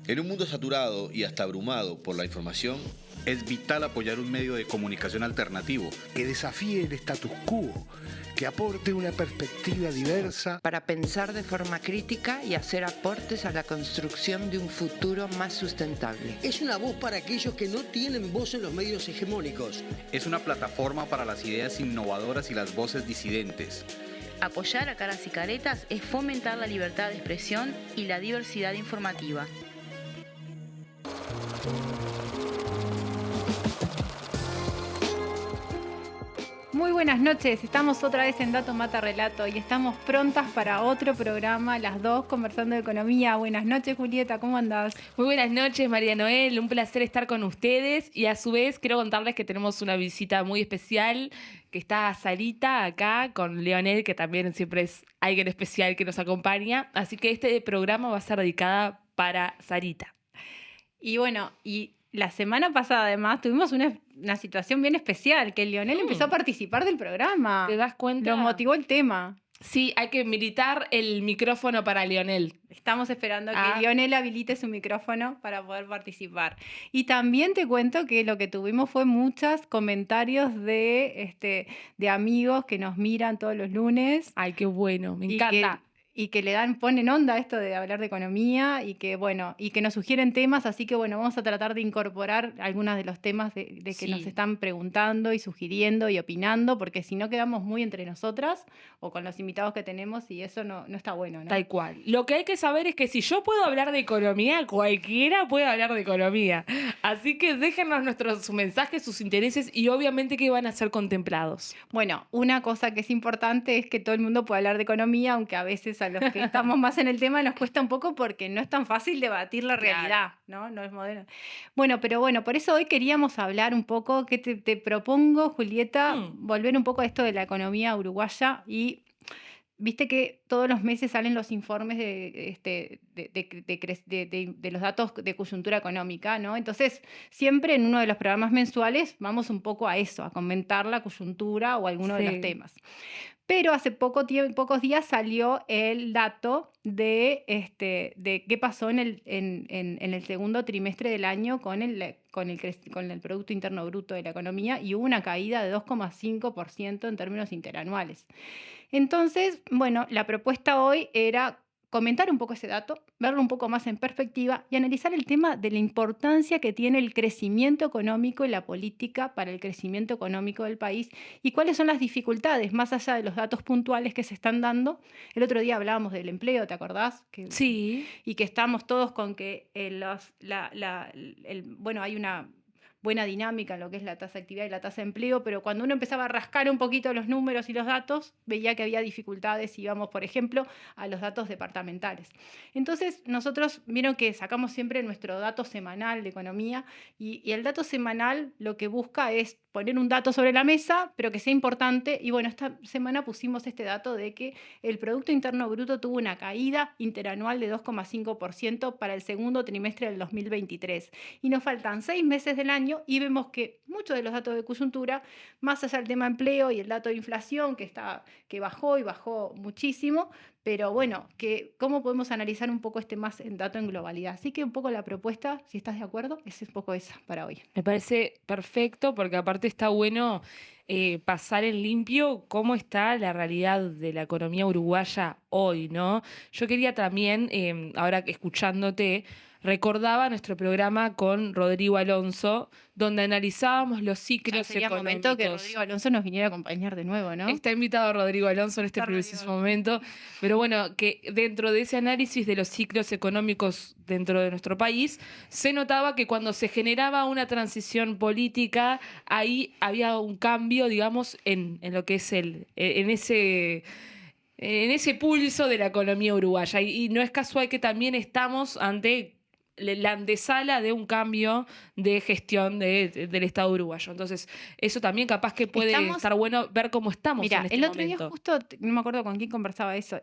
En un mundo saturado y hasta abrumado por la información, es vital apoyar un medio de comunicación alternativo que desafíe el status quo, que aporte una perspectiva diversa para pensar de forma crítica y hacer aportes a la construcción de un futuro más sustentable. Es una voz para aquellos que no tienen voz en los medios hegemónicos. Es una plataforma para las ideas innovadoras y las voces disidentes. Apoyar a Caras y Caretas es fomentar la libertad de expresión y la diversidad informativa. Muy buenas noches, estamos otra vez en Dato Mata Relato y estamos prontas para otro programa, las dos conversando de economía. Buenas noches, Julieta, ¿cómo andás? Muy buenas noches, María Noel, un placer estar con ustedes y a su vez quiero contarles que tenemos una visita muy especial, que está Sarita acá con Leonel, que también siempre es alguien especial que nos acompaña, así que este programa va a ser dedicado para Sarita. Y bueno, la semana pasada, además, tuvimos una situación bien especial, que Leonel empezó a participar del programa. ¿Te das cuenta? Nos motivó el tema. Sí, hay que militar el micrófono para Leonel. Estamos esperando que Leonel habilite su micrófono para poder participar. Y también te cuento que lo que tuvimos fue muchos comentarios de amigos que nos miran todos los lunes. Ay, qué bueno, me encanta. Y que ponen onda esto de hablar de economía y que nos sugieren temas, así que vamos a tratar de incorporar algunos de los temas de que nos están preguntando y sugiriendo y opinando, porque si no quedamos muy entre nosotras o con los invitados que tenemos y eso no está bueno, ¿no? Tal cual. Lo que hay que saber es que si yo puedo hablar de economía, cualquiera puede hablar de economía. Así que déjenos sus mensajes, sus intereses y obviamente que van a ser contemplados. Bueno, una cosa que es importante es que todo el mundo pueda hablar de economía, aunque a veces a los que estamos más en el tema nos cuesta un poco porque no es tan fácil debatir la realidad, ¿no? No es moderno. Bueno, por eso hoy queríamos hablar un poco, que te propongo, Julieta, volver un poco a esto de la economía uruguaya y viste que todos los meses salen los informes de los datos de coyuntura económica, ¿no? Entonces, siempre en uno de los programas mensuales vamos un poco a eso, a comentar la coyuntura o alguno de los temas. Pero hace pocos días salió el dato de qué pasó en el segundo trimestre del año con el Producto Interno Bruto de la economía y hubo una caída de 2,5% en términos interanuales. Entonces, la propuesta hoy era comentar un poco ese dato, verlo un poco más en perspectiva y analizar el tema de la importancia que tiene el crecimiento económico y la política para el crecimiento económico del país y cuáles son las dificultades, más allá de los datos puntuales que se están dando. El otro día hablábamos del empleo, ¿te acordás? Sí. Y que estamos todos con que hay una buena dinámica en lo que es la tasa de actividad y la tasa de empleo, pero cuando uno empezaba a rascar un poquito los números y los datos, veía que había dificultades, íbamos, por ejemplo, a los datos departamentales. Entonces, nosotros vieron que sacamos siempre nuestro dato semanal de economía y el dato semanal lo que busca es poner un dato sobre la mesa, pero que sea importante. Y esta semana pusimos este dato de que el Producto Interno Bruto tuvo una caída interanual de 2,5% para el segundo trimestre del 2023. Y nos faltan 6 meses del año y vemos que muchos de los datos de coyuntura, más allá del tema empleo y el dato de inflación que bajó muchísimo, pero ¿cómo podemos analizar un poco más dato en globalidad? Así que un poco la propuesta, si estás de acuerdo, es un poco esa para hoy. Me parece perfecto porque aparte está bueno pasar en limpio cómo está la realidad de la economía uruguaya hoy, ¿no? Yo quería también, ahora escuchándote, recordaba nuestro programa con Rodrigo Alonso, donde analizábamos los ciclos sería económicos. Momento que Rodrigo Alonso nos viniera a acompañar de nuevo, ¿no? Está invitado Rodrigo Alonso en este preciso momento, pero que dentro de ese análisis de los ciclos económicos dentro de nuestro país, se notaba que cuando se generaba una transición política, ahí había un cambio, digamos, en lo que es en ese pulso de la economía uruguaya. Y no es casual que también estamos ante la antesala de un cambio de gestión del Estado uruguayo. Entonces, eso también capaz que puede estar bueno ver cómo estamos en este momento. Mira, el otro día justo, no me acuerdo con quién conversaba eso,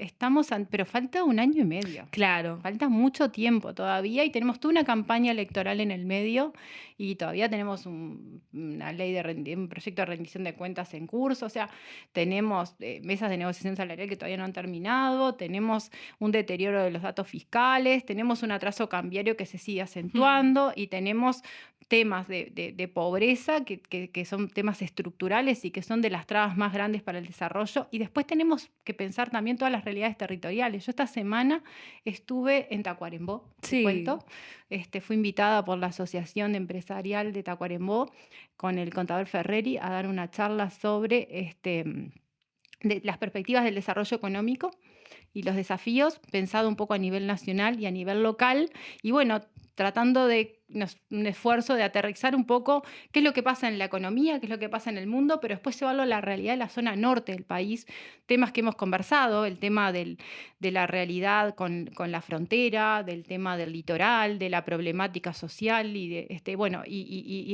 pero falta 1 año y medio. Claro. Falta mucho tiempo todavía y tenemos toda una campaña electoral en el medio y todavía tenemos una ley un proyecto de rendición de cuentas en curso, o sea, tenemos mesas de negociación salarial que todavía no han terminado, tenemos un deterioro de los datos fiscales, tenemos un atraso cambiario que que se sigue acentuando y tenemos temas de pobreza que son temas estructurales y que son de las trabas más grandes para el desarrollo. Y después tenemos que pensar también todas las realidades territoriales. Yo esta semana estuve en Tacuarembó, te Sí. cuento. Fui invitada por la Asociación Empresarial de Tacuarembó con el contador Ferreri a dar una charla sobre de las perspectivas del desarrollo económico y los desafíos, pensado un poco a nivel nacional y a nivel local. Y bueno, tratando de un esfuerzo de aterrizar un poco qué es lo que pasa en la economía, qué es lo que pasa en el mundo, pero después llevarlo a la realidad de la zona norte del país, temas que hemos conversado, el tema de la realidad con la frontera, del tema del litoral, de la problemática social, y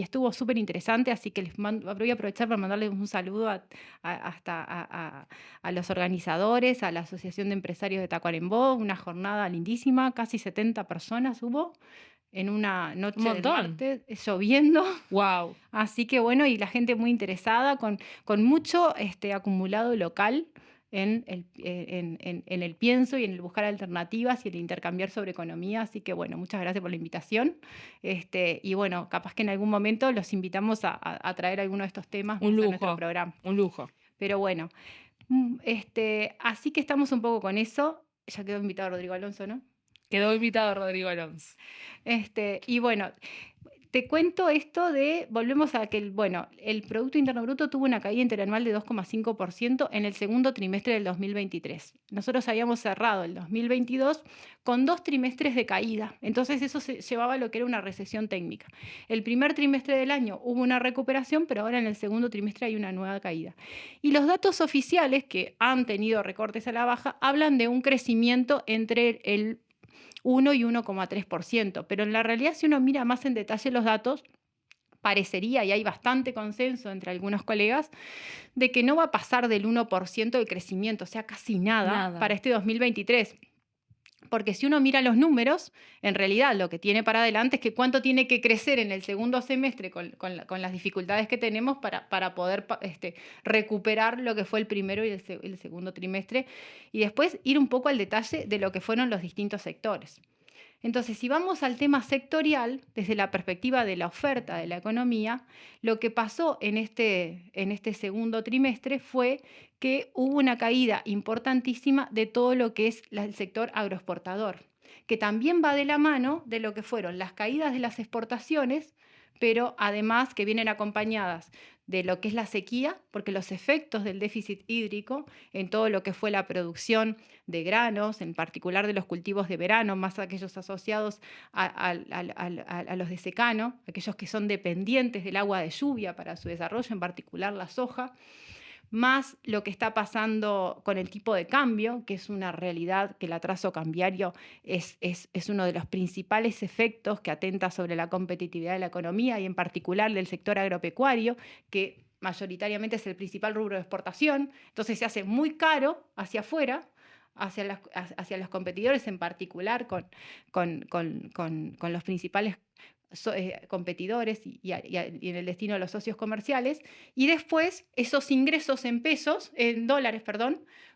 estuvo súper interesante, así que voy a aprovechar para mandarles un saludo a los organizadores, a la Asociación de Empresarios de Tacuarembó, una jornada lindísima, casi 70 personas hubo, en una noche Un del montón. martes, lloviendo. Wow. Así que bueno, y la gente muy interesada, con mucho acumulado local en el pienso y en el buscar alternativas y el intercambiar sobre economía. Así que bueno, muchas gracias por la invitación. Y bueno, capaz que en algún momento los invitamos a traer alguno de estos temas Un más a nuestro lujo. programa. Un lujo. Pero bueno, así que estamos un poco con eso. Ya quedó invitado Rodrigo Alonso, ¿no? Quedó invitado Rodrigo Alonso. Y bueno, te cuento esto volvemos a que el Producto Interno Bruto tuvo una caída interanual de 2,5% en el segundo trimestre del 2023. Nosotros habíamos cerrado el 2022 con 2 trimestres de caída, entonces eso se llevaba a lo que era una recesión técnica. El primer trimestre del año hubo una recuperación, pero ahora en el segundo trimestre hay una nueva caída. Y los datos oficiales, que han tenido recortes a la baja, hablan de un crecimiento entre el 1 y 1,3%, pero en la realidad, si uno mira más en detalle los datos, parecería, y hay bastante consenso entre algunos colegas, de que no va a pasar del 1% de crecimiento, o sea, casi nada para este 2023. Porque si uno mira los números, en realidad lo que tiene para adelante es que cuánto tiene que crecer en el segundo semestre con las dificultades que tenemos para poder recuperar lo que fue el primero y el segundo trimestre, y después ir un poco al detalle de lo que fueron los distintos sectores. Entonces, si vamos al tema sectorial, desde la perspectiva de la oferta de la economía, lo que pasó en este segundo trimestre fue que hubo una caída importantísima de todo lo que es el sector agroexportador, que también va de la mano de lo que fueron las caídas de las exportaciones, pero además que vienen acompañadas de lo que es la sequía, porque los efectos del déficit hídrico en todo lo que fue la producción de granos, en particular de los cultivos de verano, más aquellos asociados a los de secano, aquellos que son dependientes del agua de lluvia para su desarrollo, en particular la soja, más lo que está pasando con el tipo de cambio, que es una realidad que el atraso cambiario es uno de los principales efectos que atenta sobre la competitividad de la economía y en particular del sector agropecuario, que mayoritariamente es el principal rubro de exportación. Entonces se hace muy caro hacia afuera, hacia los competidores, en particular con los principales competidores y en el destino de los socios comerciales, y después esos ingresos en dólares,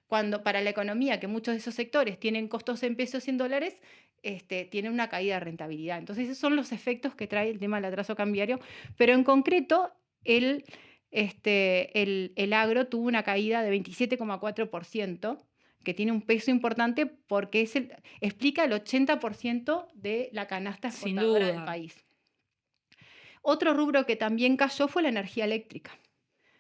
cuando para la economía, que muchos de esos sectores tienen costos en pesos y en dólares, tienen una caída de rentabilidad. Entonces esos son los efectos que trae el tema del atraso cambiario, pero en concreto el agro tuvo una caída de 27,4%, que tiene un peso importante porque explica el 80% de la canasta exportadora del país. Otro rubro que también cayó fue la energía eléctrica,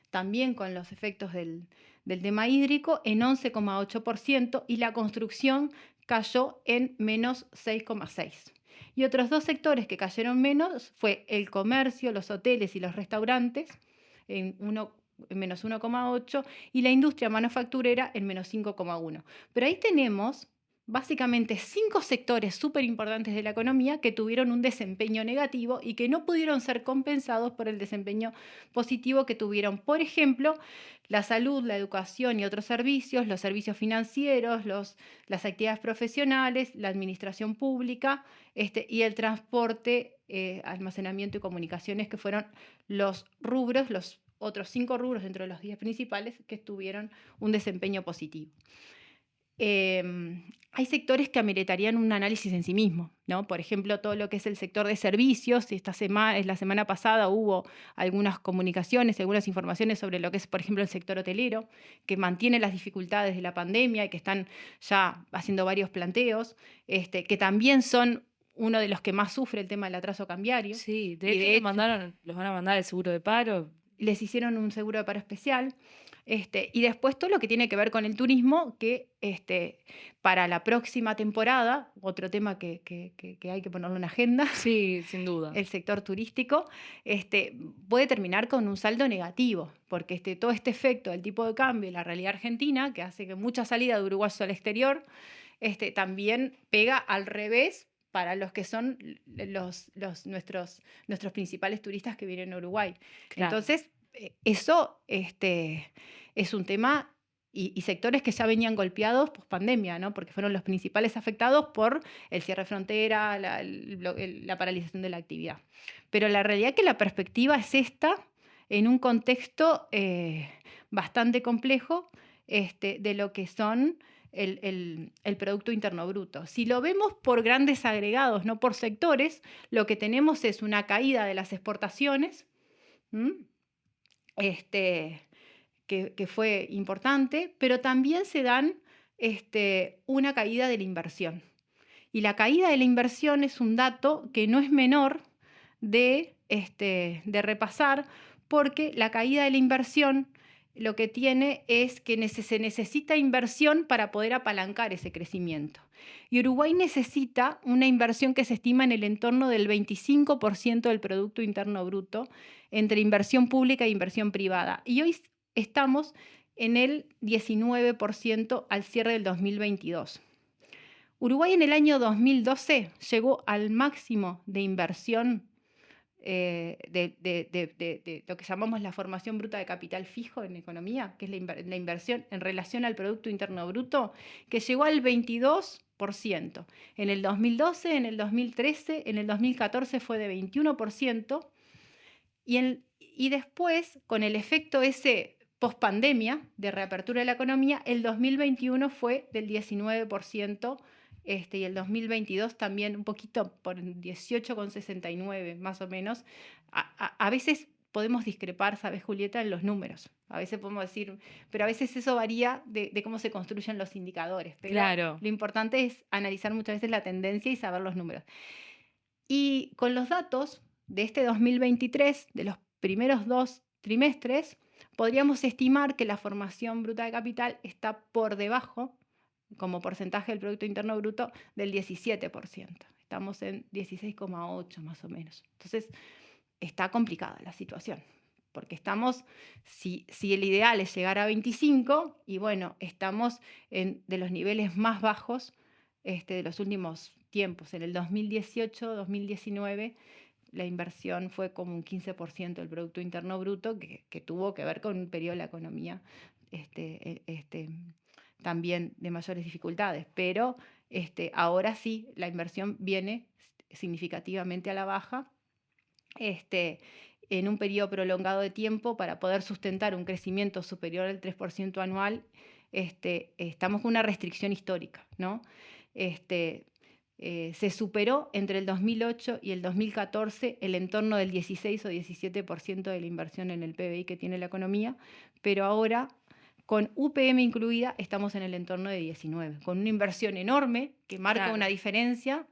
también con los efectos del tema hídrico, en 11,8%, y la construcción cayó en menos 6,6%. Y otros 2 sectores que cayeron menos fue el comercio, los hoteles y los restaurantes, en menos 1,8%, y la industria manufacturera en menos 5,1%. Pero ahí tenemos básicamente 5 sectores súper importantes de la economía que tuvieron un desempeño negativo y que no pudieron ser compensados por el desempeño positivo que tuvieron, por ejemplo, la salud, la educación y otros servicios, los servicios financieros, las actividades profesionales, la administración pública y el transporte, almacenamiento y comunicaciones, que fueron los otros 5 rubros dentro de los 10 principales que tuvieron un desempeño positivo. hay sectores que ameritarían un análisis en sí mismo, ¿no? Por ejemplo, todo lo que es el sector de servicios. La semana pasada hubo algunas comunicaciones, algunas informaciones sobre lo que es, por ejemplo, el sector hotelero, que mantiene las dificultades de la pandemia y que están ya haciendo varios planteos, que también son uno de los que más sufre el tema del atraso cambiario. Sí, de Y hecho, de los van a mandar el seguro de paro. Les hicieron un seguro de paro especial. Y después todo lo que tiene que ver con el turismo, que para la próxima temporada, otro tema que hay que ponerlo en agenda, Sí, sin duda. el sector turístico, puede terminar con un saldo negativo, porque todo este efecto del tipo de cambio y la realidad argentina, que hace que mucha salida de uruguayos al exterior, también pega al revés para los que son nuestros principales turistas que vienen a Uruguay. Claro. Entonces, eso es un tema y sectores que ya venían golpeados post pandemia, ¿no? Porque fueron los principales afectados por el cierre de frontera, la paralización de la actividad. Pero la realidad es que la perspectiva es esta, en un contexto bastante complejo de lo que son el Producto Interno Bruto. Si lo vemos por grandes agregados, no por sectores, lo que tenemos es una caída de las exportaciones, que fue importante, pero también se dan una caída de la inversión. Y la caída de la inversión es un dato que no es menor de repasar, porque la caída de la inversión lo que tiene es que se necesita inversión para poder apalancar ese crecimiento. Y Uruguay necesita una inversión que se estima en el entorno del 25% del Producto Interno Bruto entre inversión pública e inversión privada. Y hoy estamos en el 19% al cierre del 2022. Uruguay en el año 2012 llegó al máximo de inversión de lo que llamamos la formación bruta de capital fijo en economía, que es la inversión en relación al Producto Interno Bruto, que llegó al 22%. En el 2012, en el 2013, en el 2014 fue de 21%, y después, con el efecto ese post-pandemia de reapertura de la economía, el 2021 fue del 19%, y el 2022 también un poquito por 18,69 más o menos. A veces podemos discrepar, ¿sabes, Julieta?, en los números. A veces podemos decir, pero a veces eso varía de cómo se construyen los indicadores. Pero Claro. Lo importante es analizar muchas veces la tendencia y saber los números. Y con los datos de este 2023, de los primeros 2 trimestres, podríamos estimar que la formación bruta de capital está por debajo, como porcentaje del Producto Interno Bruto, del 17%. Estamos en 16,8 más o menos. Entonces, está complicada la situación, porque estamos, si el ideal es llegar a 25, y bueno, estamos de los niveles más bajos de los últimos tiempos. En el 2018-2019, la inversión fue como un 15% del Producto Interno Bruto, que tuvo que ver con un periodo de la economía también de mayores dificultades, pero ahora sí la inversión viene significativamente a la baja en un periodo prolongado de tiempo para poder sustentar un crecimiento superior al 3% anual. Estamos con una restricción histórica, ¿no? Se superó entre el 2008 y el 2014 el entorno del 16 o 17% de la inversión en el PBI que tiene la economía, pero ahora, con UPM incluida, estamos en el entorno de 19, con una inversión enorme que marca una diferencia.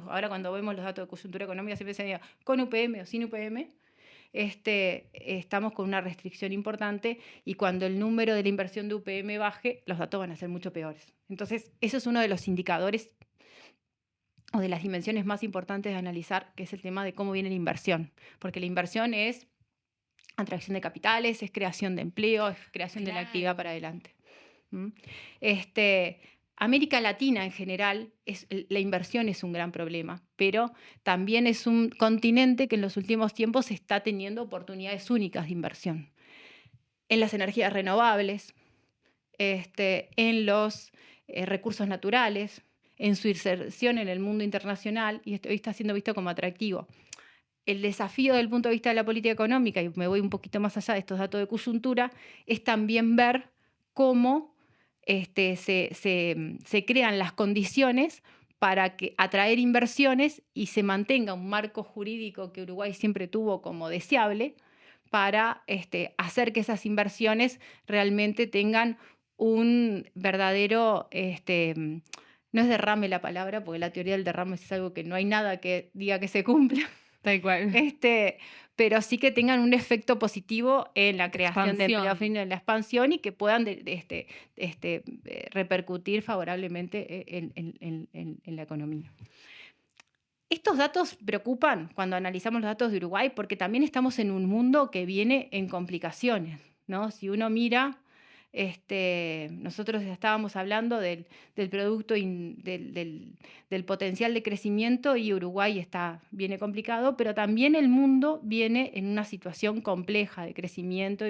Ahora cuando vemos los datos de coyuntura económica siempre se dice con UPM o sin UPM. Estamos con una restricción importante, y cuando el número de la inversión de UPM baje, los datos van a ser mucho peores. Entonces, eso es uno de los indicadores o de las dimensiones más importantes de analizar, que es el tema de cómo viene la inversión. Porque la inversión es atracción de capitales, es creación de empleo, es creación de la actividad para adelante. América Latina en general, la inversión es un gran problema, pero también es un continente que en los últimos tiempos está teniendo oportunidades únicas de inversión. En las energías renovables, en los recursos naturales, en su inserción en el mundo internacional, y hoy está siendo visto como atractivo. El desafío desde el punto de vista de la política económica, y me voy un poquito más allá de estos datos de coyuntura, es también ver cómo se crean las condiciones para atraer inversiones y se mantenga un marco jurídico que Uruguay siempre tuvo como deseable para hacer que esas inversiones realmente tengan un verdadero, no es derrame la palabra, porque la teoría del derrame es algo que no hay nada que diga que se cumpla, Tal cual. pero sí que tengan un efecto positivo en la creación de empleo, en la expansión y que puedan repercutir favorablemente en la economía. Estos datos preocupan cuando analizamos los datos de Uruguay porque también estamos en un mundo que viene en complicaciones, ¿no? Si uno mira, nosotros estábamos hablando del producto, del potencial de crecimiento, y Uruguay viene complicado, pero también el mundo viene en una situación compleja de crecimiento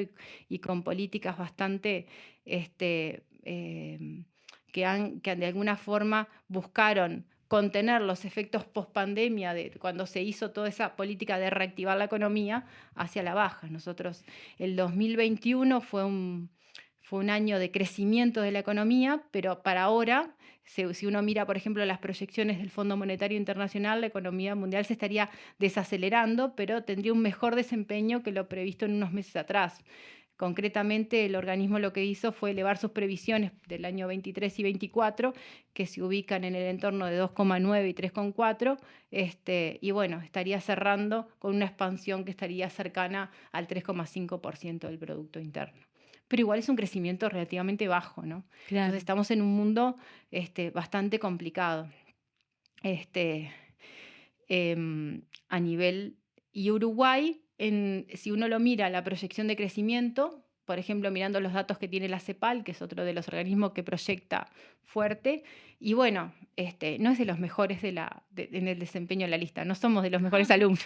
y con políticas bastante que de alguna forma buscaron contener los efectos post-pandemia de cuando se hizo toda esa política de reactivar la economía hacia la baja. Nosotros, el 2021 fue un año de crecimiento de la economía, pero para ahora, si uno mira, por ejemplo, las proyecciones del Fondo Monetario Internacional, la economía mundial se estaría desacelerando, pero tendría un mejor desempeño que lo previsto en unos meses atrás. Concretamente, el organismo lo que hizo fue elevar sus previsiones del año 23 y 24, que se ubican en el entorno de 2,9 y 3,4, y bueno, estaría cerrando con una expansión que estaría cercana al 3,5% del Producto Interno. Pero igual es un crecimiento relativamente bajo, ¿no? Claro. Entonces estamos en un mundo bastante complicado. A nivel... Y Uruguay, si uno lo mira, la proyección de crecimiento, por ejemplo, mirando los datos que tiene la CEPAL, que es otro de los organismos que proyecta fuerte, y bueno, no es de los mejores en el desempeño de la lista, no somos de los mejores alumnos.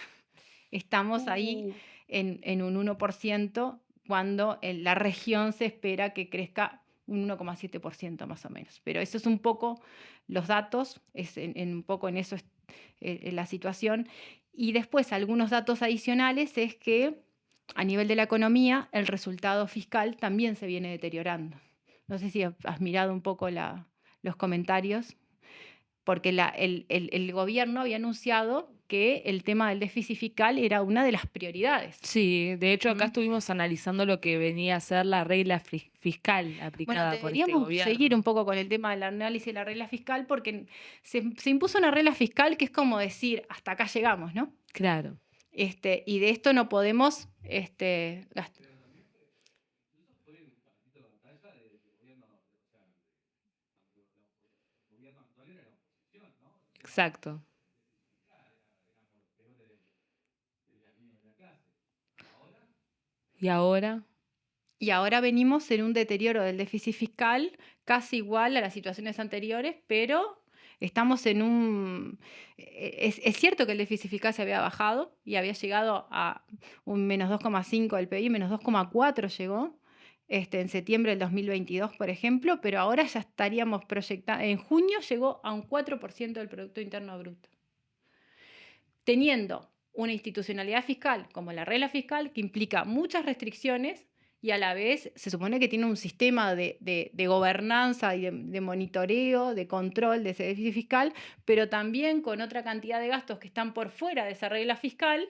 Estamos ahí en un 1%, cuando en la región se espera que crezca un 1,7% más o menos. Pero eso es un poco los datos, un poco en eso es la situación. Y después algunos datos adicionales es que a nivel de la economía el resultado fiscal también se viene deteriorando. No sé si has mirado un poco los comentarios, porque el gobierno había anunciado que el tema del déficit fiscal era una de las prioridades. Sí, de hecho acá estuvimos analizando lo que venía a ser la regla fiscal aplicada por este gobierno. Seguir un poco con el tema del análisis de la regla fiscal, porque se impuso una regla fiscal que es como decir, hasta acá llegamos, ¿no? Claro. Y de esto no podemos gastar. Exacto. ¿Y ahora? Y ahora venimos en un deterioro del déficit fiscal casi igual a las situaciones anteriores, pero estamos en un... Es cierto que el déficit fiscal se había bajado y había llegado a un menos 2,5 del PIB, menos 2,4 llegó en septiembre del 2022, por ejemplo, pero ahora ya estaríamos proyectando... En junio llegó a un 4% del Producto Interno Bruto. Teniendo una institucionalidad fiscal como la regla fiscal, que implica muchas restricciones y a la vez se supone que tiene un sistema de gobernanza y de monitoreo, de control de ese déficit fiscal, pero también con otra cantidad de gastos que están por fuera de esa regla fiscal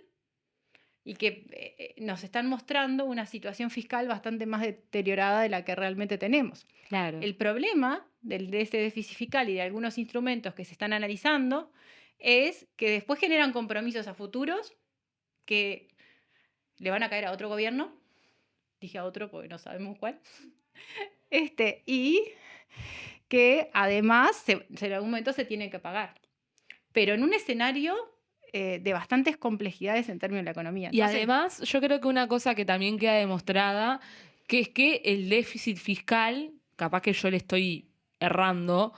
y que nos están mostrando una situación fiscal bastante más deteriorada de la que realmente tenemos. Claro. El problema de ese déficit fiscal y de algunos instrumentos que se están analizando es que después generan compromisos a futuros que le van a caer a otro gobierno. Dije a otro porque no sabemos cuál. Y que además en algún momento se tienen que pagar. Pero en un escenario de bastantes complejidades en términos de la economía. Entonces, y además, yo creo que una cosa que también queda demostrada, que es que el déficit fiscal, capaz que yo le estoy errando,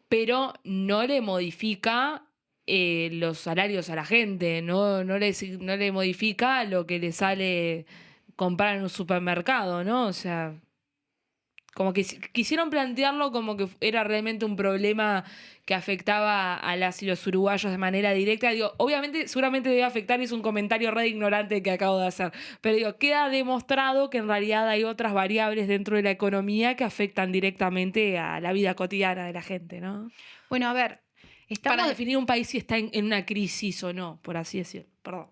pero no le modifica los salarios a la gente, no le modifica lo que le sale comprar en un supermercado, ¿no? O sea, como que quisieron plantearlo como que era realmente un problema que afectaba a las y los uruguayos de manera directa. Digo, obviamente, seguramente debe afectar, y es un comentario re ignorante que acabo de hacer, pero digo, queda demostrado que en realidad hay otras variables dentro de la economía que afectan directamente a la vida cotidiana de la gente, ¿no? Bueno, a ver, Para definir un país si está en una crisis o no, por así decirlo. Perdón.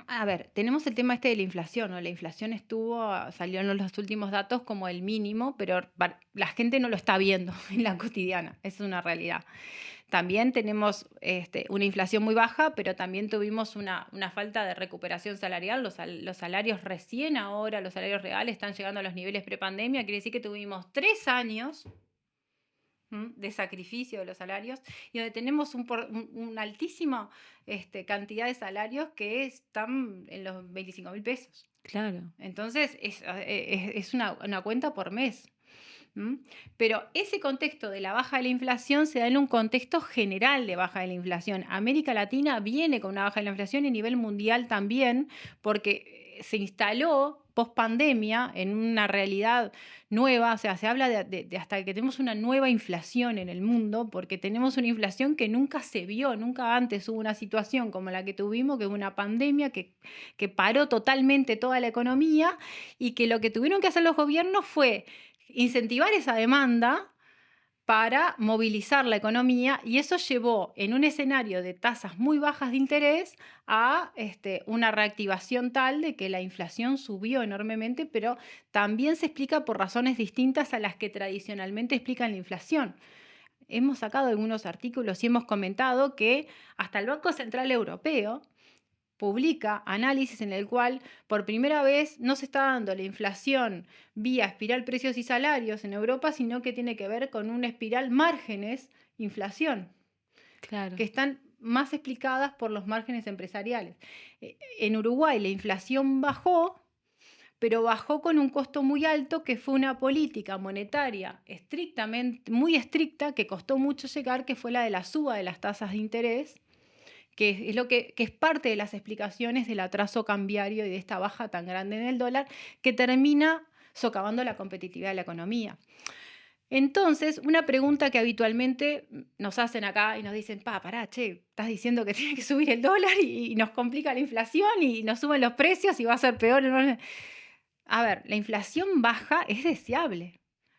A ver, tenemos el tema de la inflación, ¿no? La inflación salió en los últimos datos como el mínimo, pero la gente no lo está viendo en la cotidiana, es una realidad. También tenemos una inflación muy baja, pero también tuvimos una falta de recuperación salarial. Los salarios recién ahora, los salarios reales están llegando a los niveles prepandemia, quiere decir que tuvimos 3 años de sacrificio de los salarios, y donde tenemos una altísima cantidad de salarios que están en los 25.000 pesos. Claro. Entonces, es una cuenta por mes. Pero ese contexto de la baja de la inflación se da en un contexto general de baja de la inflación. América Latina viene con una baja de la inflación y a nivel mundial también, porque se instaló post pandemia en una realidad nueva. O sea, se habla de hasta que tenemos una nueva inflación en el mundo, porque tenemos una inflación que nunca se vio, nunca antes hubo una situación como la que tuvimos, que hubo una pandemia que paró totalmente toda la economía, y que lo que tuvieron que hacer los gobiernos fue incentivar esa demanda para movilizar la economía, y eso llevó en un escenario de tasas muy bajas de interés a una reactivación tal de que la inflación subió enormemente, pero también se explica por razones distintas a las que tradicionalmente explican la inflación. Hemos sacado algunos artículos y hemos comentado que hasta el Banco Central Europeo publica análisis en el cual por primera vez no se está dando la inflación vía espiral precios y salarios en Europa, sino que tiene que ver con una espiral márgenes inflación, Claro. que están más explicadas por los márgenes empresariales. En Uruguay la inflación bajó, pero bajó con un costo muy alto, que fue una política monetaria muy estricta, que costó mucho llegar, que fue la de la suba de las tasas de interés, que es lo que es parte de las explicaciones del atraso cambiario y de esta baja tan grande en el dólar, que termina socavando la competitividad de la economía. Entonces, una pregunta que habitualmente nos hacen acá y nos dicen, pará, estás diciendo que tiene que subir el dólar y nos complica la inflación y nos suben los precios y va a ser peor. A ver, la inflación baja es deseable,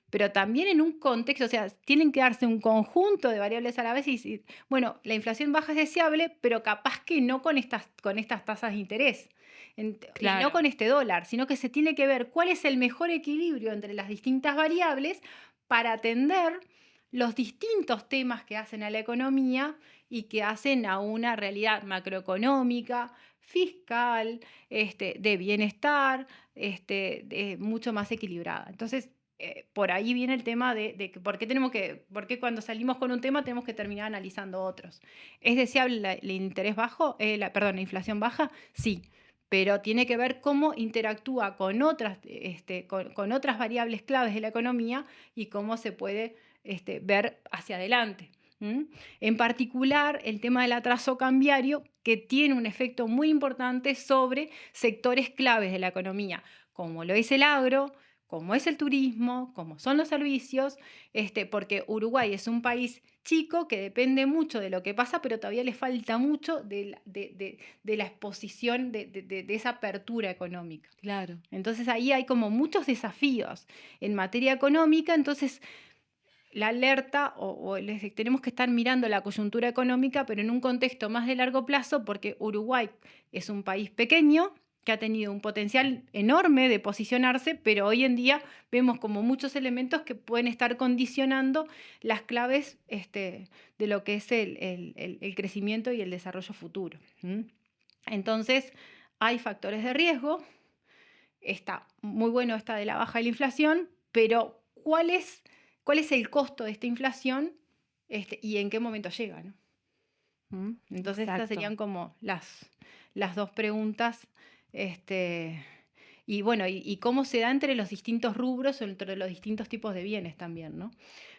pero también en un contexto, o sea, tienen que darse un conjunto de variables a la vez y decir, bueno, la inflación baja es deseable, pero capaz que no con estas tasas de interés, Claro. y no con este dólar, sino que se tiene que ver cuál es el mejor equilibrio entre las distintas variables para atender los distintos temas que hacen a la economía y que hacen a una realidad macroeconómica, fiscal, de bienestar, mucho más equilibrada. Entonces, por ahí viene el tema de por qué cuando salimos con un tema tenemos que terminar analizando otros. ¿Es deseable el interés bajo? La inflación baja, sí, pero tiene que ver cómo interactúa con otras variables claves de la economía y cómo se puede ver hacia adelante. En particular, el tema del atraso cambiario, que tiene un efecto muy importante sobre sectores claves de la economía, como lo es el agro, como es el turismo, como son los servicios, porque Uruguay es un país chico que depende mucho de lo que pasa, pero todavía le falta mucho de la exposición de esa apertura económica. Claro. Entonces ahí hay como muchos desafíos en materia económica. Entonces la alerta tenemos que estar mirando la coyuntura económica, pero en un contexto más de largo plazo, porque Uruguay es un país pequeño que ha tenido un potencial enorme de posicionarse, pero hoy en día vemos como muchos elementos que pueden estar condicionando las claves de lo que es el crecimiento y el desarrollo futuro. Entonces, hay factores de riesgo. Está muy bueno esta de la baja de la inflación, pero ¿cuál es el costo de esta inflación y en qué momento llega, ¿no? Entonces, Exacto. estas serían como las dos preguntas. Y bueno, y cómo se da entre los distintos rubros o entre los distintos tipos de bienes también, ¿no?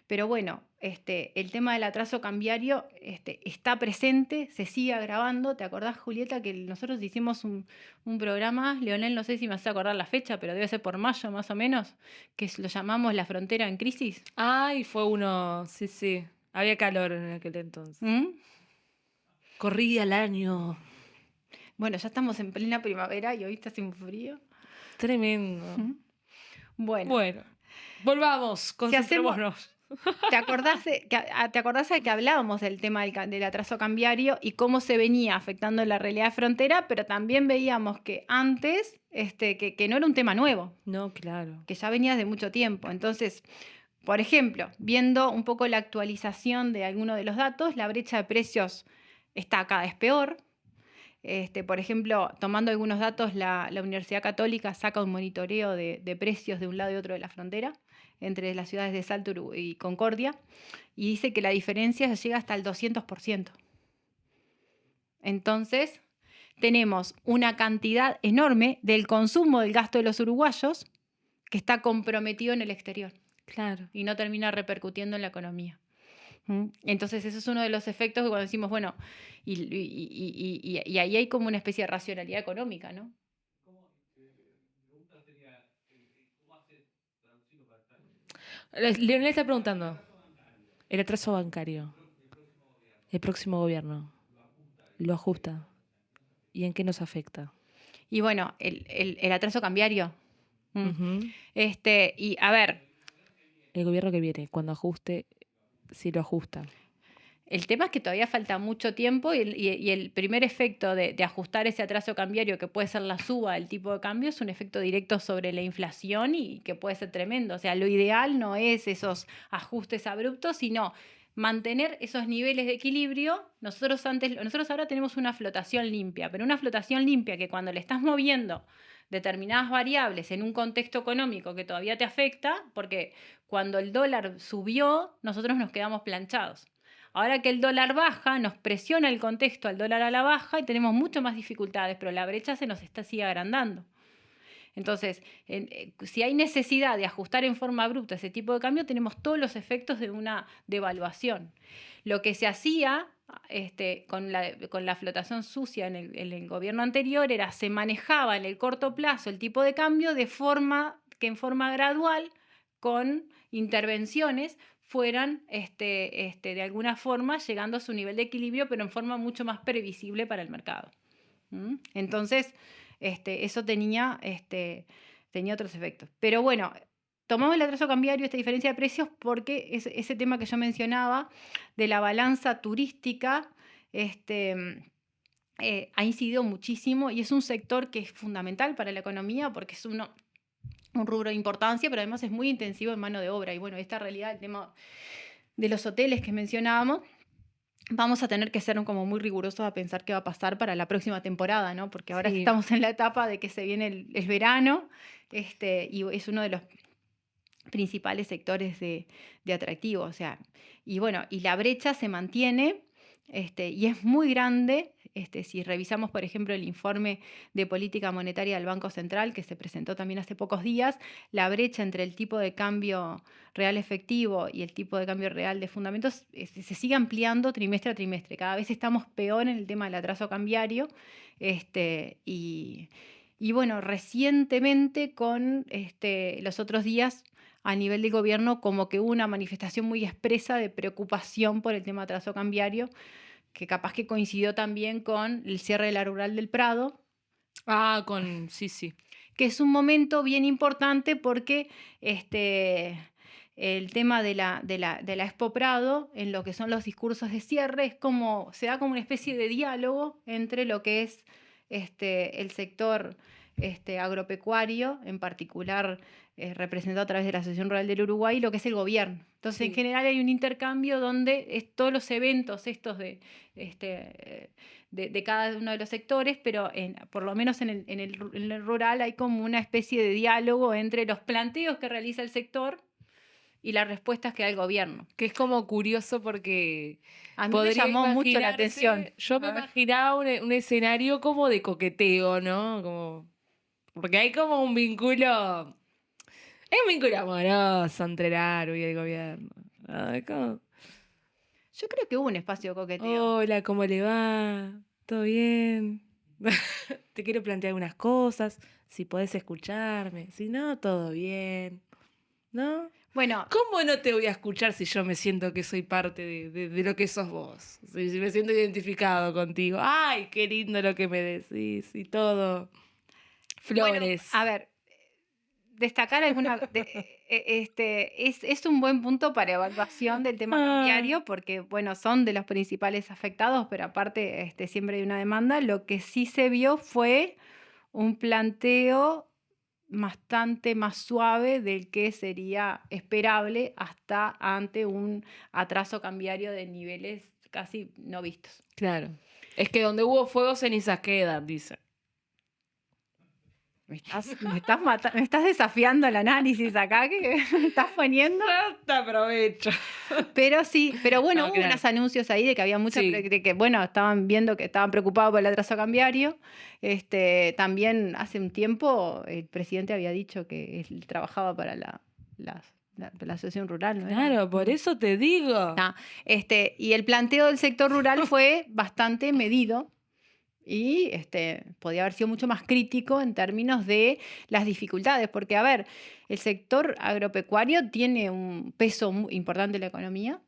Pero bueno, el tema del atraso cambiario está presente, se sigue agravando. ¿Te acordás, Julieta, que nosotros hicimos un programa, Leonel, no sé si me hace acordar la fecha, pero debe ser por mayo más o menos, que lo llamamos La Frontera en Crisis? Ay, fue uno, sí, sí. Había calor en aquel entonces. ¿Mm? Corría el año. Bueno, ya estamos en plena primavera y hoy está sin frío. Tremendo. ¿Mm? Bueno, Bueno, volvamos, concentrémonos. ¿te acordás de que hablábamos del tema del atraso cambiario y cómo se venía afectando la realidad de frontera, pero también veíamos que antes, que no era un tema nuevo, No, claro. que ya venía de mucho tiempo. Entonces, por ejemplo, viendo un poco la actualización de algunos de los datos, la brecha de precios está cada vez peor. Por ejemplo, tomando algunos datos, la Universidad Católica saca un monitoreo de precios de un lado y otro de la frontera, entre las ciudades de Salto y Concordia, y dice que la diferencia llega hasta el 200%. Entonces, tenemos una cantidad enorme del consumo del gasto de los uruguayos que está comprometido en el exterior. Claro. Y no termina repercutiendo en la economía. Entonces, eso es uno de los efectos que cuando decimos, bueno, y ahí hay como una especie de racionalidad económica, ¿no? Leonel está preguntando. El atraso bancario. El próximo gobierno lo ajusta. ¿Y en qué nos afecta? Y bueno, el atraso cambiario. Ujú. Y a ver, El gobierno que viene, cuando ajuste, sí lo ajusta. el tema es que todavía falta mucho tiempo y el primer efecto de ajustar ese atraso cambiario, que puede ser la suba del tipo de cambio, es un efecto directo sobre la inflación y que puede ser tremendo. O sea, lo ideal no es esos ajustes abruptos, sino mantener esos niveles de equilibrio. Nosotros ahora tenemos una flotación limpia, pero una flotación limpia que cuando le estás moviendo determinadas variables en un contexto económico que todavía te afecta, porque cuando el dólar subió, nosotros nos quedamos planchados. Ahora que el dólar baja, nos presiona el contexto al dólar a la baja y tenemos mucho más dificultades, pero la brecha sigue agrandando. Entonces, si hay necesidad de ajustar en forma abrupta ese tipo de cambio, tenemos todos los efectos de una devaluación. Lo que se hacía con la flotación sucia en el gobierno anterior se manejaba en el corto plazo el tipo de cambio de forma que en forma gradual, con intervenciones, fueran de alguna forma llegando a su nivel de equilibrio, pero en forma mucho más previsible para el mercado. Entonces, eso tenía otros efectos. Pero bueno, tomamos el atraso cambiario, esta diferencia de precios, porque ese tema que yo mencionaba de la balanza turística ha incidido muchísimo y es un sector que es fundamental para la economía porque es un rubro de importancia, pero además es muy intensivo en mano de obra. Y bueno, esta realidad, el tema de los hoteles que mencionábamos, vamos a tener que ser como muy rigurosos a pensar qué va a pasar para la próxima temporada, ¿no? Porque ahora Sí. estamos en la etapa de que se viene el verano, y es uno de los principales sectores de atractivo. O sea, y bueno, y la brecha se mantiene, y es muy grande. Si revisamos, por ejemplo, el informe de política monetaria del Banco Central, que se presentó también hace pocos días, la brecha entre el tipo de cambio real efectivo y el tipo de cambio real de fundamentos se sigue ampliando trimestre a trimestre. Cada vez estamos peor en el tema del atraso cambiario. Y bueno, recientemente con los otros días a nivel del gobierno como que hubo una manifestación muy expresa de preocupación por el tema de atraso cambiario, que capaz que coincidió también con el cierre de la rural del Prado. Sí. Que es un momento bien importante porque el tema de la Expo Prado, en lo que son los discursos de cierre, se da como una especie de diálogo entre lo que es el sector agropecuario, en particular representado a través de la Asociación Rural del Uruguay, y lo que es el gobierno. Entonces, Sí. en general hay un intercambio donde todos los eventos estos de cada uno de los sectores, pero por lo menos en el rural hay como una especie de diálogo entre los planteos que realiza el sector y las respuestas que da el gobierno. Que es como curioso porque A mí me podría llamó mucho la imaginarse- atención. Yo me A ver. imaginaba un escenario como de coqueteo, ¿no? Porque hay como un vínculo... Es un vínculo amoroso entre el árbol y el gobierno. Ay, ¿cómo? Yo creo que hubo un espacio de coqueteo. Hola, ¿cómo le va? ¿Todo bien? Te quiero plantear unas cosas, si podés escucharme. Si no, todo bien. ¿No? Bueno, ¿Cómo no te voy a escuchar si yo me siento que soy parte de lo que sos vos? Si me siento identificado contigo. Ay, qué lindo lo que me decís y todo. Flores. bueno, a ver, destacar alguna... es un buen punto para evaluación del tema cambiario porque, bueno, son de los principales afectados, pero aparte siempre hay una demanda. Lo que sí se vio fue un planteo bastante más suave del que sería esperable hasta ante un atraso cambiario de niveles casi no vistos. Claro. Es que donde hubo fuego, cenizas quedan, dice. Me estás desafiando el análisis acá, que me estás poniendo. Te aprovecho. Pero sí, pero bueno, No, hubo claro. unos anuncios ahí de que había mucha, Sí. bueno, estaban viendo que estaban preocupados por el atraso cambiario. También hace un tiempo el presidente había dicho que él trabajaba para la asociación rural, ¿no era? Claro, por eso te digo. Ah, y el planteo del sector rural fue bastante medido y podía haber sido mucho más crítico en términos de las dificultades, porque, a ver, el sector agropecuario tiene un peso muy importante en la economía,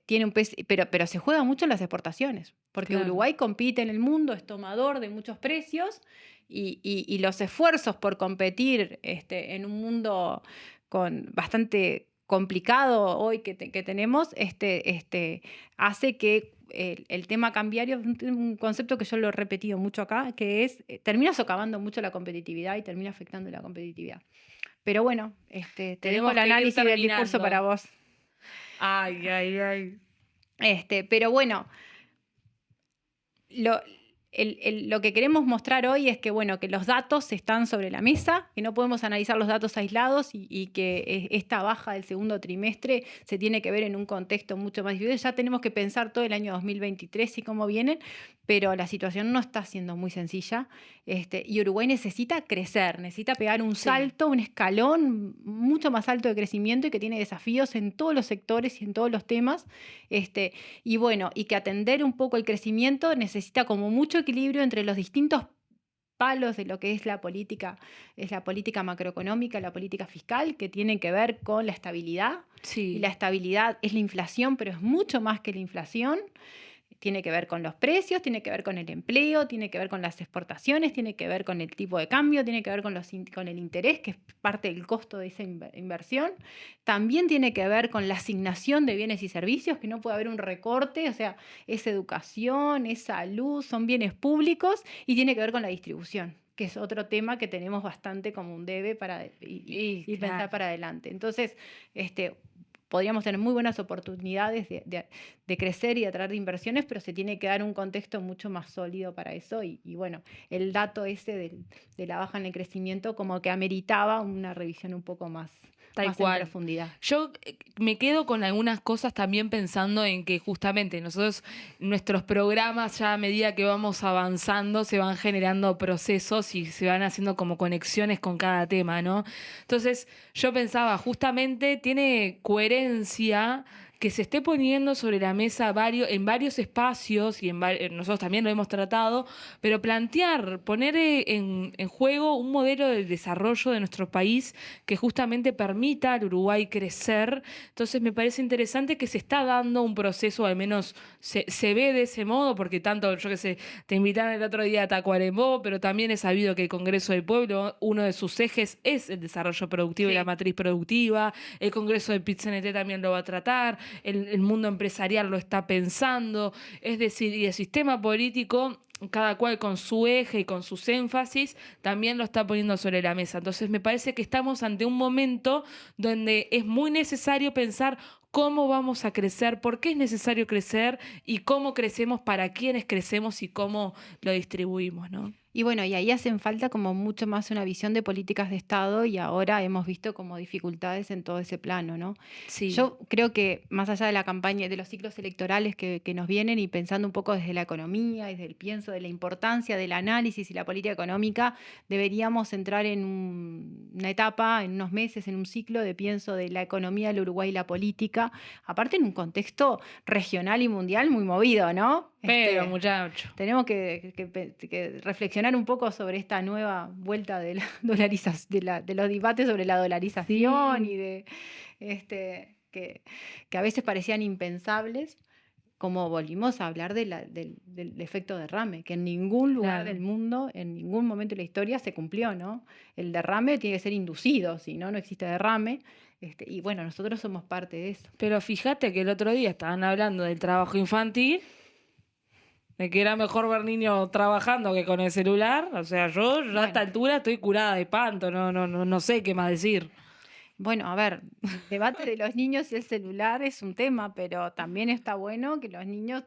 tiene un peso, pero se juega mucho en las exportaciones, porque Claro. Uruguay compite en el mundo, es tomador de muchos precios y los esfuerzos por competir en un mundo bastante complicado hoy que tenemos, hace que el tema cambiario, un concepto que yo lo he repetido mucho acá, que es, termina socavando mucho la competitividad y termina afectando la competitividad. Pero bueno, te dejo Tenemos el que ir análisis del discurso terminando. para vos. Ay, ay, ay. Pero bueno, lo que queremos mostrar hoy es que, bueno, que los datos están sobre la mesa, que no podemos analizar los datos aislados y que esta baja del segundo trimestre se tiene que ver en un contexto mucho más difícil. Ya tenemos que pensar todo el año 2023 y cómo vienen, pero la situación no está siendo muy sencilla, y Uruguay necesita crecer, necesita pegar un salto, un escalón mucho más alto de crecimiento y que tiene desafíos en todos los sectores y en todos los temas, y bueno, y que atender un poco el crecimiento necesita como mucho equilibrio entre los distintos palos de lo que es la política macroeconómica, la política fiscal, que tienen que ver con la estabilidad. Sí. Y la estabilidad es la inflación, pero es mucho más que la inflación. Tiene que ver con los precios, tiene que ver con el empleo, tiene que ver con las exportaciones, tiene que ver con el tipo de cambio, tiene que ver con el interés, que es parte del costo de esa inversión. También tiene que ver con la asignación de bienes y servicios, que no puede haber un recorte, o sea, es educación, es salud, son bienes públicos, y tiene que ver con la distribución, que es otro tema que tenemos bastante como un debe y claro. pensar para adelante. Entonces, podríamos tener muy buenas oportunidades de crecer y de atraer inversiones, pero se tiene que dar un contexto mucho más sólido para eso. Y bueno, el dato ese de la baja en el crecimiento como que ameritaba una revisión un poco más Tal en cual. profundidad. Yo me quedo con algunas cosas también pensando en que justamente nosotros, nuestros programas ya a medida que vamos avanzando se van generando procesos y se van haciendo como conexiones con cada tema, ¿no? Entonces yo pensaba, justamente tiene coherencia que se esté poniendo sobre la mesa en varios espacios, y nosotros también lo hemos tratado, pero poner en juego un modelo de desarrollo de nuestro país que justamente permita al Uruguay crecer. Entonces me parece interesante que se está dando un proceso, al menos se ve de ese modo, porque tanto, yo qué sé, te invitaron el otro día a Tacuarembó, pero también he sabido que el Congreso del Pueblo, uno de sus ejes es el desarrollo productivo y la matriz productiva. El Congreso del PIT-CNT también lo va a tratar. El mundo empresarial lo está pensando, es decir, y el sistema político, cada cual con su eje y con sus énfasis, también lo está poniendo sobre la mesa. Entonces me parece que estamos ante un momento donde es muy necesario pensar cómo vamos a crecer, por qué es necesario crecer y cómo crecemos, para quiénes crecemos y cómo lo distribuimos, ¿no? Y bueno, y ahí hacen falta como mucho más una visión de políticas de Estado y ahora hemos visto como dificultades en todo ese plano, ¿no? Sí. Yo creo que más allá de la campaña, de los ciclos electorales que nos vienen y pensando un poco desde la economía, desde el pienso de la importancia del análisis y la política económica, deberíamos entrar en una etapa, en unos meses, en un ciclo de pienso de la economía del Uruguay y la política, aparte en un contexto regional y mundial muy movido, ¿no? Pero, muchacho. Tenemos que reflexionar un poco sobre esta nueva vuelta de la dolarización, de los debates sobre la dolarización y de que a veces parecían impensables, como volvimos a hablar del efecto derrame, que en ningún lugar del mundo, en ningún momento de la historia se cumplió, ¿no? El derrame tiene que ser inducido, si no, no existe derrame. Y bueno, nosotros somos parte de eso. Pero fíjate que el otro día estaban hablando del trabajo infantil, de que era mejor ver niños trabajando que con el celular. O sea, yo a esta altura estoy curada de espanto, no sé qué más decir. Bueno, a ver, el debate de los niños y el celular es un tema, pero también está bueno que los niños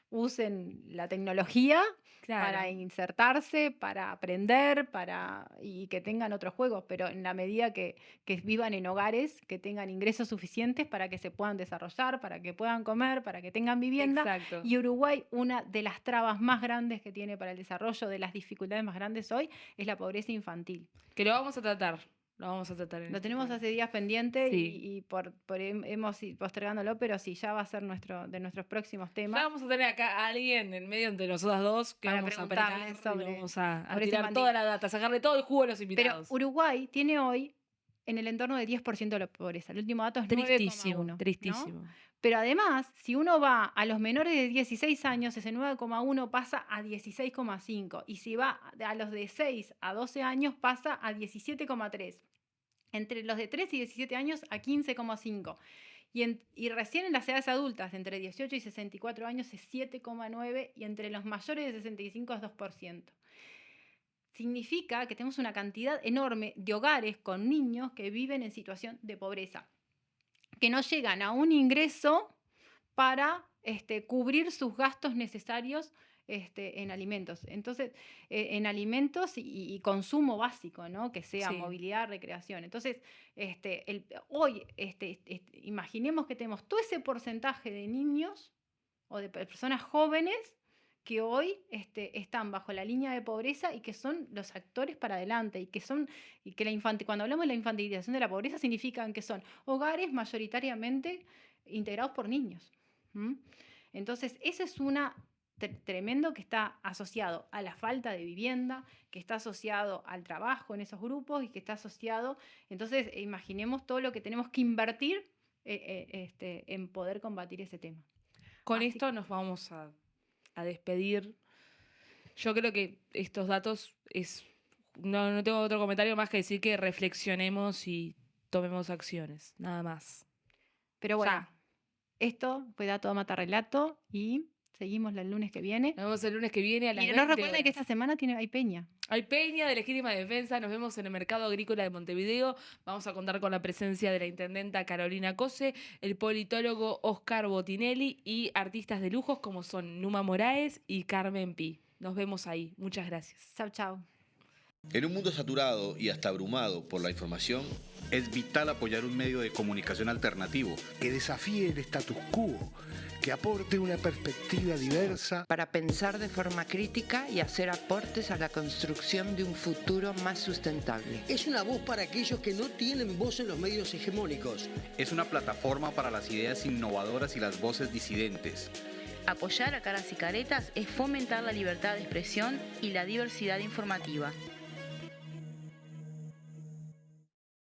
usen la tecnología para insertarse, para aprender, y que tengan otros juegos, pero en la medida que vivan en hogares, que tengan ingresos suficientes para que se puedan desarrollar, para que puedan comer, para que tengan vivienda. Exacto. Y Uruguay, una de las trabas más grandes que tiene para el desarrollo, de las dificultades más grandes hoy, es la pobreza infantil. Que lo vamos a tratar. Lo vamos a tratar. Lo tenemos hace días pendiente Sí. y hemos ido postergándolo, pero sí, ya va a ser de nuestros próximos temas. Ya vamos a tener acá a alguien en medio entre nosotras dos que Para vamos a preguntarle apretar y sobre vamos a pobreza tirar infantil. toda la data, sacarle todo el jugo a los Pero invitados. Uruguay tiene hoy en el entorno de 10% de la pobreza. El último dato es Tristísimo, 9,1. tristísimo. ¿no? Pero además, si uno va a los menores de 16 años, ese 9,1 pasa a 16,5. Y si va a los de 6 a 12 años, pasa a 17,3. Entre los de 3 y 17 años a 15,5. Y recién en las edades adultas, entre 18 y 64 años, es 7,9. Y entre los mayores de 65 es 2%. Significa que tenemos una cantidad enorme de hogares con niños que viven en situación de pobreza, que no llegan a un ingreso para cubrir sus gastos necesarios en alimentos. Entonces, en alimentos y consumo básico, ¿no? Que sea Sí. movilidad, recreación. Entonces, hoy imaginemos que tenemos todo ese porcentaje de niños o de personas jóvenes que hoy están bajo la línea de pobreza y que son los actores para adelante y que cuando hablamos de la infantilización de la pobreza significan que son hogares mayoritariamente integrados por niños. Entonces, eso es tremendo, que está asociado a la falta de vivienda, que está asociado al trabajo en esos grupos y que está asociado. Entonces, imaginemos todo lo que tenemos que invertir en poder combatir ese tema. Con esto nos vamos a despedir. Yo creo que estos datos no tengo otro comentario más que decir que reflexionemos y tomemos acciones, nada más. Pero bueno, esto fue Dato Mata Relato y seguimos el lunes que viene. Nos vemos el lunes que viene a las Y 20 no recuerden horas. que esta semana hay peña. Hay peña de legítima defensa, nos vemos en el Mercado Agrícola de Montevideo. Vamos a contar con la presencia de la intendenta Carolina Cose, el politólogo Oscar Botinelli y artistas de lujos como son Numa Moraes y Carmen Pi. Nos vemos ahí. Muchas gracias. Chau, chau. En un mundo saturado y hasta abrumado por la información, Es vital apoyar un medio de comunicación alternativo. Que desafíe el status quo, que aporte una perspectiva diversa. Para pensar de forma crítica y hacer aportes a la construcción de un futuro más sustentable. Es una voz para aquellos que no tienen voz en los medios hegemónicos. Es una plataforma para las ideas innovadoras y las voces disidentes. Apoyar a Caras y Caretas es fomentar la libertad de expresión y la diversidad informativa.